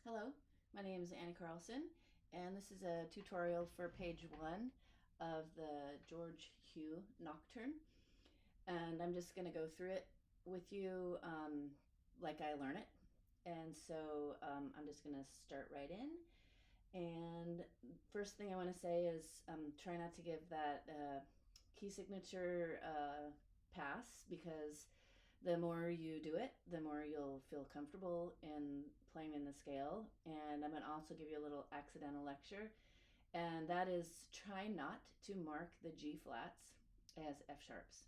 Hello, my name is Annie Carlson, and this is a tutorial for page 1 of the George Hüe Nocturne. And I'm just going to go through it with you like I learn it. And so I'm just going to start right in. And first thing I want to say is try not to give that key signature pass, because the more you do it, the more you'll feel comfortable in playing in the scale. And I'm going to also give you a little accidental lecture, and that is try not to mark the G flats as F sharps.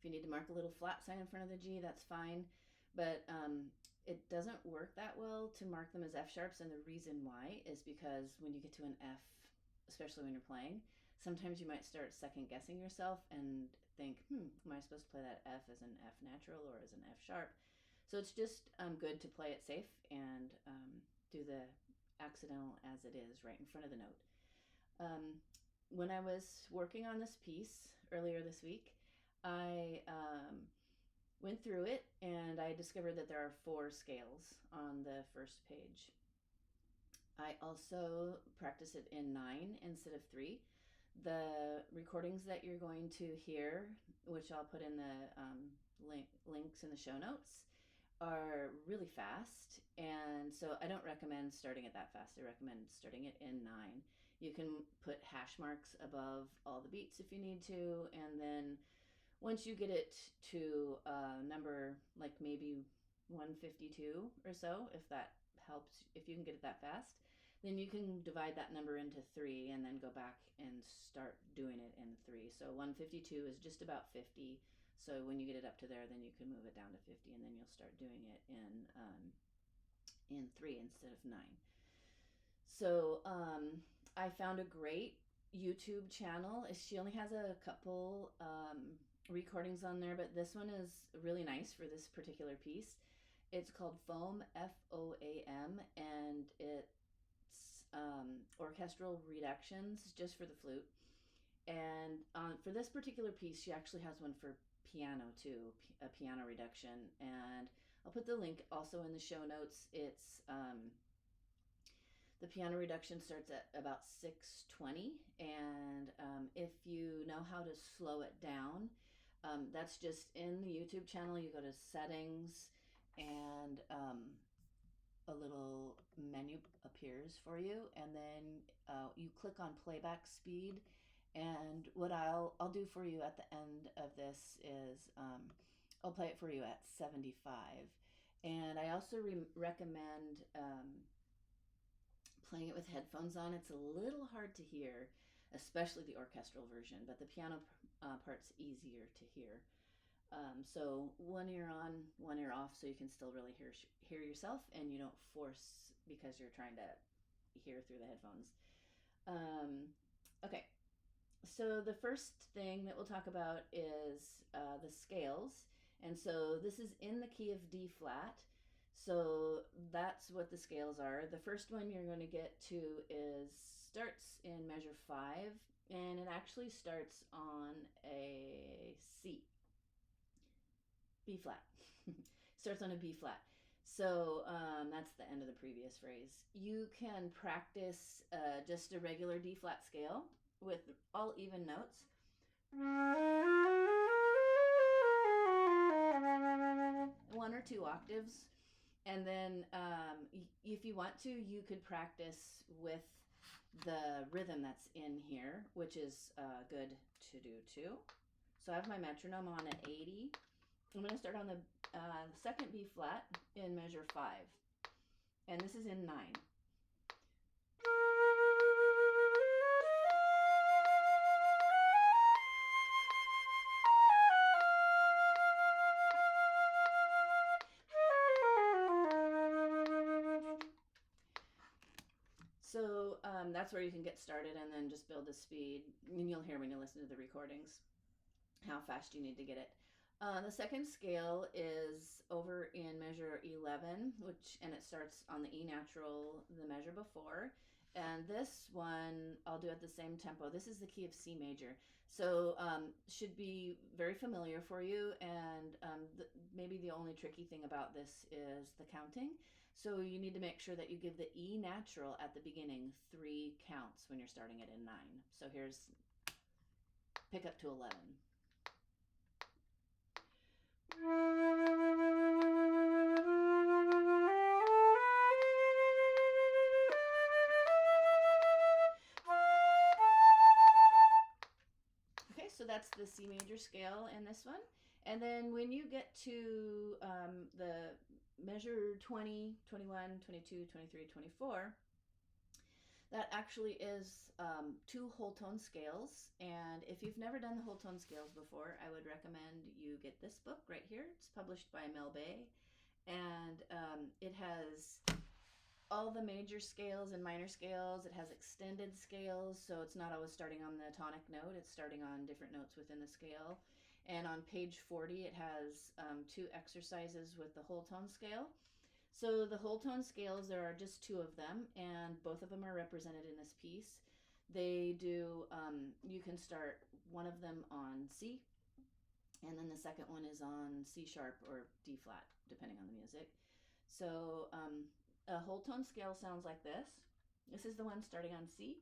If you need to mark a little flat sign in front of the G, that's fine, but it doesn't work that well to mark them as F sharps, and the reason why is because when you get to an F, especially when you're playing, sometimes you might start second guessing yourself and think, am I supposed to play that F as an F natural or as an F sharp? So it's just good to play it safe and do the accidental as it is right in front of the note. When I was working on this piece earlier this week, I went through it and I discovered that there are 4 scales on the first page. I also practice it in 9 instead of 3. The recordings that you're going to hear, which I'll put in the links in the show notes, are really fast, and so I don't recommend starting it that fast. I recommend starting it in 9. You can put hash marks above all the beats if you need to, and then once you get it to number like maybe 152 or so, if that helps, if you can get it that fast, then you can divide that number into 3 and then go back and start doing it in 3. So 152 is just about 50. So when you get it up to there, then you can move it down to 50, and then you'll start doing it in 3 instead of 9. So I found a great YouTube channel. She only has a couple recordings on there, but this one is really nice for this particular piece. It's called Foam, F-O-A-M, and it's orchestral reductions just for the flute. And for this particular piece, she actually has one for piano too, a piano reduction, and I'll put the link also in the show notes. It's the piano reduction starts at about 620, and if you know how to slow it down, that's just in the YouTube channel. You go to settings, and a little menu appears for you, and then you click on playback speed. And what I'll do for you at the end of this is I'll play it for you at 75. And I also recommend playing it with headphones on. It's a little hard to hear, especially the orchestral version, but the piano part's easier to hear. So one ear on, one ear off, so you can still really hear yourself, and you don't force because you're trying to hear through the headphones. Okay, so the first thing that we'll talk about is the scales. And so this is in the key of D flat. So that's what the scales are. The first one you're going to get to starts in measure 5, and it actually starts on a C. B flat. Starts on a B flat. So that's the end of the previous phrase. You can practice just a regular D flat scale with all even notes. 1 or 2 octaves. And then if you want to, you could practice with the rhythm that's in here, which is good to do too. So I have my metronome on at 80. I'm going to start on the second B flat in measure 5, and this is in 9. So that's where you can get started and then just build the speed. And you'll hear when you listen to the recordings how fast you need to get it. The second scale is over in measure 11, and it starts on the E natural, the measure before. And this one I'll do at the same tempo. This is the key of C major, so should be very familiar for you. And maybe the only tricky thing about this is the counting. So you need to make sure that you give the E natural at the beginning 3 counts when you're starting it in 9. So here's pick up to 11. Okay, so that's the C major scale in this one. And then when you get to the measure 20, 21, 22, 23, 24, that actually is 2 whole tone scales. And if you've never done the whole tone scales before, I would recommend you get this book right here. It's published by Mel Bay, and it has all the major scales and minor scales. It has extended scales, so it's not always starting on the tonic note. It's starting on different notes within the scale. And on page 40, it has 2 exercises with the whole tone scale. So the whole tone scales, there are just 2 of them, and both of them are represented in this piece. They do, you can start one of them on C, and then the second one is on C sharp or D flat, depending on the music. So a whole tone scale sounds like this. This is the one starting on C.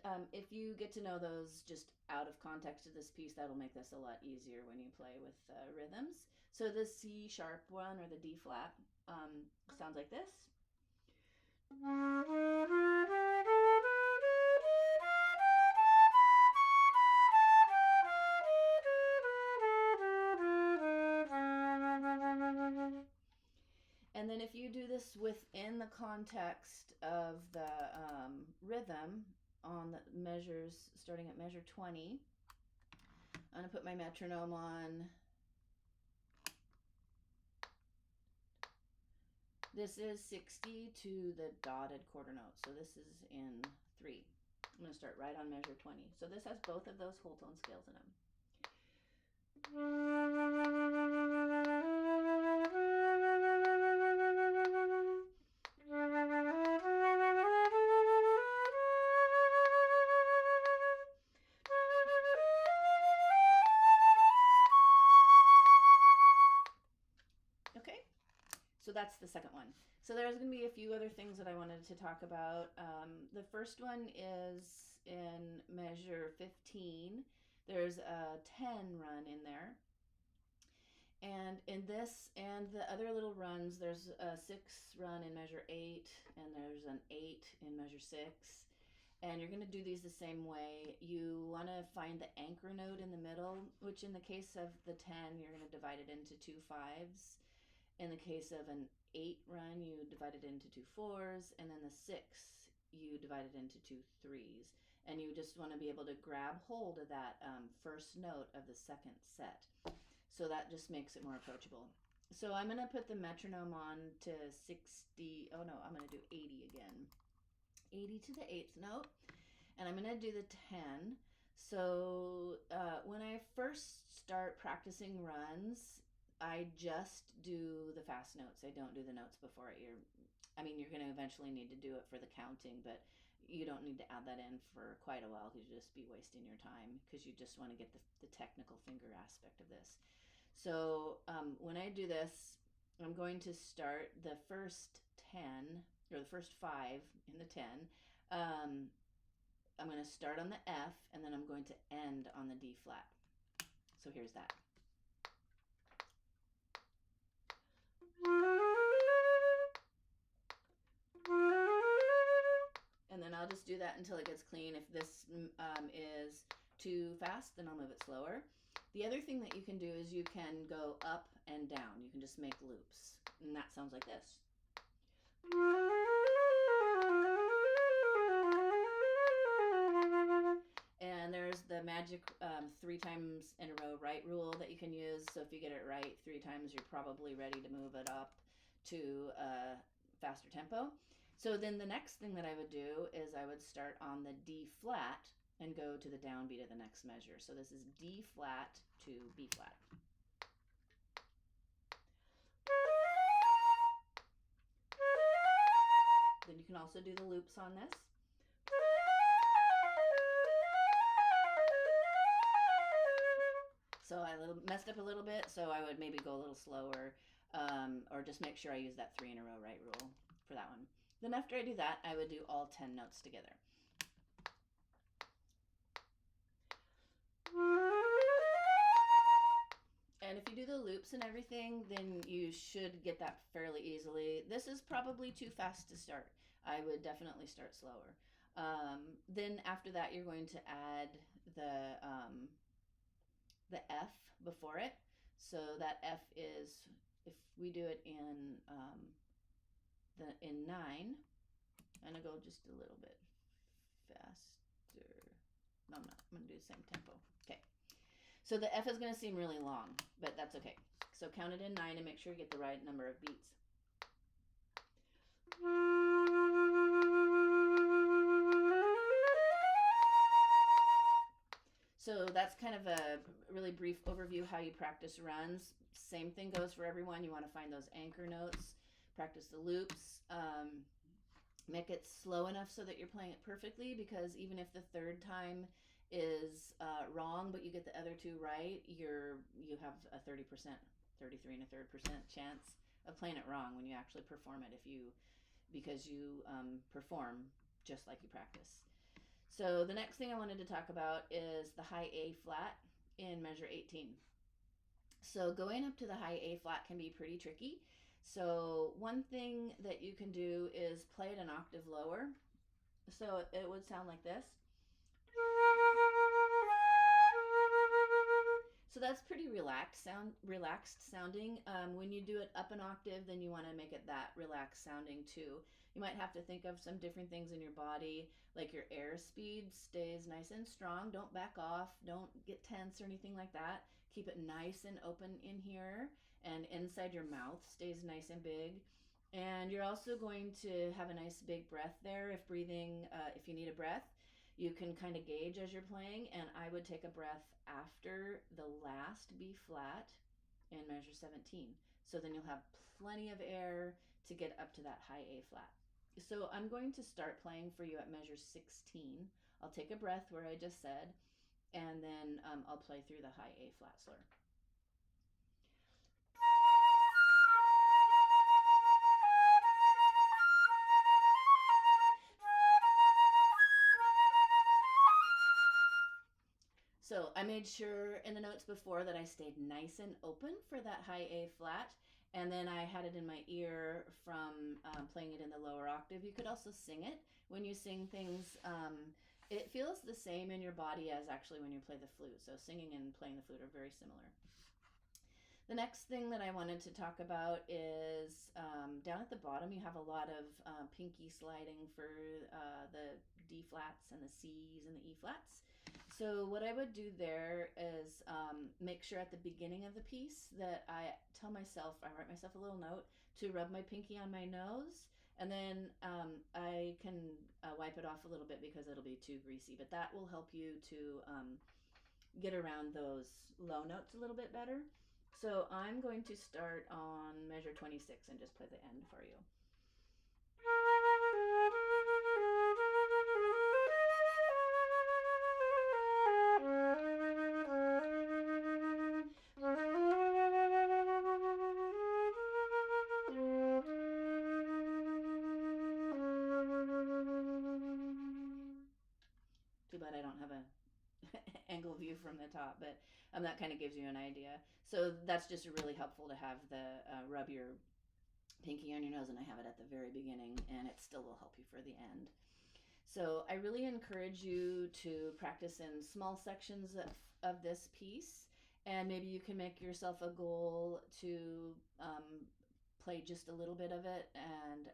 And if you get to know those just out of context of this piece, that'll make this a lot easier when you play with rhythms. So the C sharp one or the D flat sounds like this. And then if you do this within the context of the rhythm on the measures, starting at measure 20, I'm going to put my metronome on. This is 60 to the dotted quarter note, so this is in 3. I'm going to start right on measure 20. So this has both of those whole tone scales in them. Okay, so that's the second one. So there's going to be a few other things that I wanted to talk about. The first one is in measure 15. There's a 10 run in there. And in this and the other little runs, there's a 6 run in measure 8, and there's an 8 in measure 6. And you're going to do these the same way. You want to find the anchor note in the middle, which in the case of the 10, you're going to divide it into 2 5s. In the case of an 8 run, you divide it into 2 4s, and then the 6, you divide it into 2 3s. And you just want to be able to grab hold of that first note of the second set. So that just makes it more approachable. So I'm going to put the metronome on to 60. Oh no, I'm going to do 80 again. 80 to the 8th note. And I'm going to do the 10. So when I first start practicing runs, I just do the fast notes. I don't do the notes before it. You're going to eventually need to do it for the counting, but you don't need to add that in for quite a while because you'll just be wasting your time because you just want to get the technical finger aspect of this. So when I do this, I'm going to start the first 10, or the first 5 in the 10. I'm going to start on the F, and then I'm going to end on the D flat. So here's that. And then I'll just do that until it gets clean. If this is too fast, then I'll move it slower. The other thing that you can do is you can go up and down. You can just make loops. And that sounds like this. And there's the magic 3 times in a row right rule that you can use. So if you get it right 3 times, you're probably ready to move it up to a faster tempo. So then the next thing that I would do is I would start on the D flat and go to the downbeat of the next measure. So this is D flat to B flat. Then you can also do the loops on this. So I messed up a little bit, so I would maybe go a little slower, or just make sure I use that 3 in a row right rule for that one. Then after I do that, I would do all 10 notes together. And if you do the loops and everything, then you should get that fairly easily. This is probably too fast to start. I would definitely start slower. Then after that, you're going to add the F before it. So that F is, if we do it in 9, I'm gonna go just a little bit faster. No, I'm not. I'm gonna do the same tempo. Okay. So the F is gonna seem really long, but that's okay. So count it in 9 and make sure you get the right number of beats. So that's kind of a really brief overview how you practice runs. Same thing goes for everyone. You want to find those anchor notes, practice the loops, make it slow enough so that you're playing it perfectly, because even if the third time is wrong, but you get the other 2 right, you have a 30%, 33 and a third % chance of playing it wrong when you actually perform it, because you perform just like you practice. So the next thing I wanted to talk about is the high A flat in measure 18. So going up to the high A flat can be pretty tricky. So one thing that you can do is play it an octave lower. So it would sound like this. So that's pretty relaxed sounding. When you do it up an octave, then you want to make it that relaxed sounding too. You might have to think of some different things in your body, like your air speed stays nice and strong. Don't back off. Don't get tense or anything like that. Keep it nice and open in here, and inside your mouth stays nice and big. And you're also going to have a nice big breath there. If you need a breath, you can kind of gauge as you're playing, and I would take a breath after the last B flat in measure 17. So then you'll have plenty of air to get up to that high A flat. So I'm going to start playing for you at measure 16. I'll take a breath where I just said, and then I'll play through the high A flat slur. So I made sure in the notes before that I stayed nice and open for that high A flat, and then I had it in my ear from playing it in the lower octave. You could also sing it. When you sing things, it feels the same in your body as actually when you play the flute. So singing and playing the flute are very similar. The next thing that I wanted to talk about is down at the bottom you have a lot of pinky sliding for the D flats and the C's and the E flats. So what I would do there is make sure at the beginning of the piece that I write myself a little note to rub my pinky on my nose, and then I can wipe it off a little bit because it'll be too greasy, but that will help you to get around those low notes a little bit better. So I'm going to start on measure 26 and just play the end for you. Too bad I don't have a angle view from the top, but that kind of gives you an idea. So that's just really helpful to have the rub your pinky on your nose, and I have it at the very beginning, and it still will help you for the end. So I really encourage you to practice in small sections of this piece, and maybe you can make yourself a goal to play just a little bit of it, and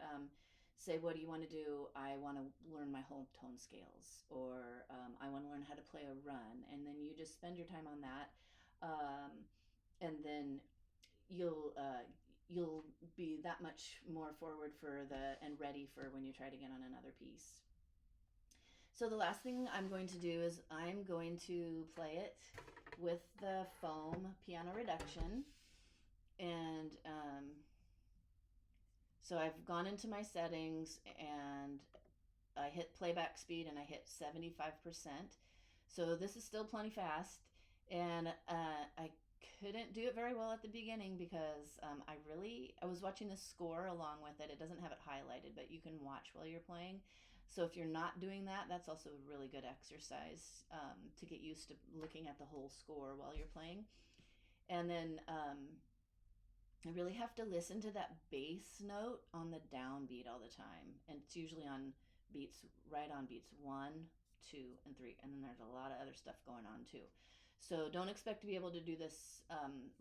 say, what do you want to do? I want to learn my whole tone scales, or I want to learn how to play a run, and then you just spend your time on that, and then you'll be that much more forward and ready for when you try to get on another piece. So the last thing I'm going to do is I'm going to play it with the foam piano reduction, and So I've gone into my settings and I hit playback speed and I hit 75%. So this is still plenty fast. And I couldn't do it very well at the beginning because I was watching the score along with it. It doesn't have it highlighted, but you can watch while you're playing. So if you're not doing that, that's also a really good exercise to get used to looking at the whole score while you're playing. And then I really have to listen to that bass note on the downbeat all the time. And it's usually on beats, right on beats 1, 2, and 3. And then there's a lot of other stuff going on too. So don't expect to be able to do this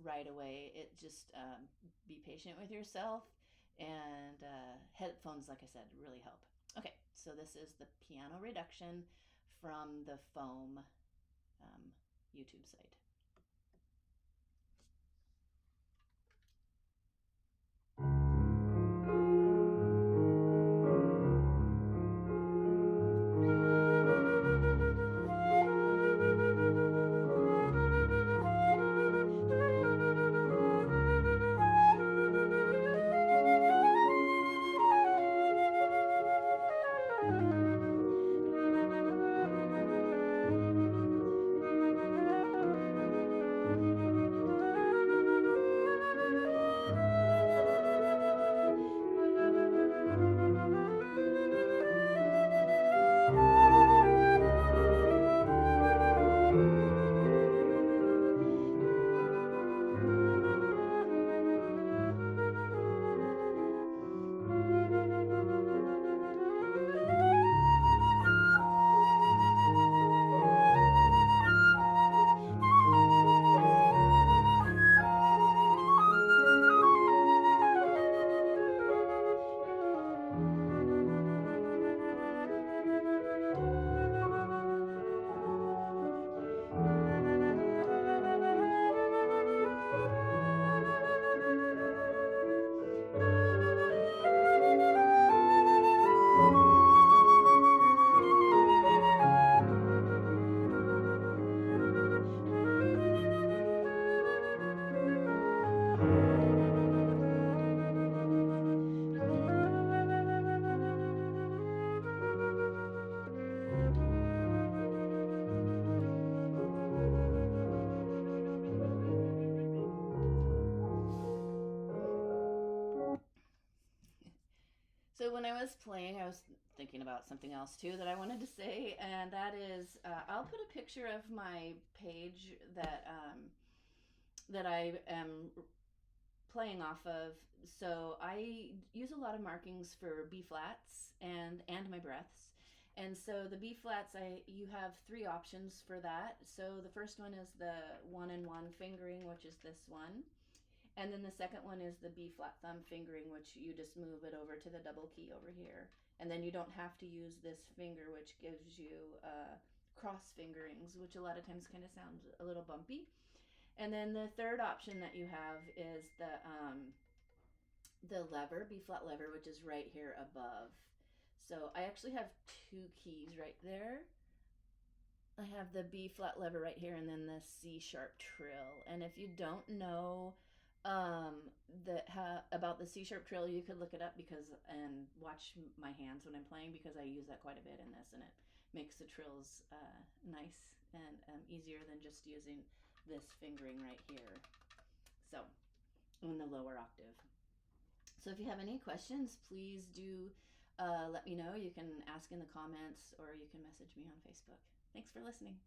right away. It just be patient with yourself. And headphones, like I said, really help. Okay, so this is the piano reduction from the Foam YouTube site. So when I was playing, I was thinking about something else too that I wanted to say, and that is, I'll put a picture of my page that I am playing off of. So I use a lot of markings for B flats and my breaths. And so the B flats, you have three options for that. So the first one is the 1-and-1 fingering, which is this one. And then the second one is the B flat thumb fingering, which you just move it over to the double key over here. And then you don't have to use this finger, which gives you cross fingerings, which a lot of times kind of sounds a little bumpy. And then the third option that you have is the lever, B flat lever, which is right here above. So I actually have two keys right there. I have the B flat lever right here and then the C sharp trill. And if you don't know about the C sharp trill, you could look it up and watch my hands when I'm playing, because I use that quite a bit in this, and it makes the trills nice and easier than just using this fingering right here. So in the lower octave. So if you have any questions, please do let me know. You can ask in the comments or you can message me on Facebook. Thanks for listening.